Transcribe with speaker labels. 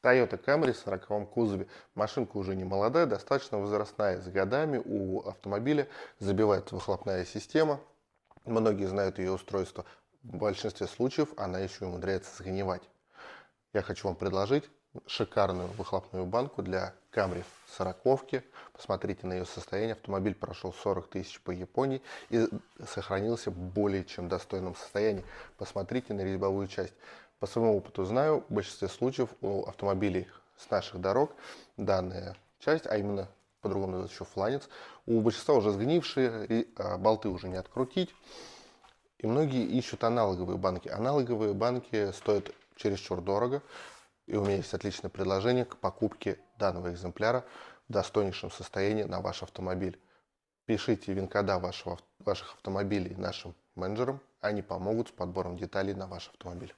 Speaker 1: Toyota Camry в 40-м кузове. Машинка уже не молодая, достаточно возрастная. С годами у автомобиля забивается выхлопная система. Многие знают ее устройство. В большинстве случаев она еще и умудряется сгнивать. Я хочу вам предложить шикарную выхлопную банку для Camry 40-ки. Посмотрите на ее состояние. Автомобиль прошел 40 тысяч по Японии и сохранился в более чем достойном состоянии. Посмотрите на резьбовую часть. По своему опыту знаю, в большинстве случаев у автомобилей с наших дорог данная часть, а именно по-другому называется еще фланец, у большинства уже сгнившие, болты уже не открутить. И многие ищут аналоговые банки. Аналоговые банки стоят чересчур дорого. И у меня есть отличное предложение к покупке данного экземпляра в достойнейшем состоянии на ваш автомобиль. Пишите ВИН-кода ваших автомобилей нашим менеджерам. Они помогут с подбором деталей на ваш автомобиль.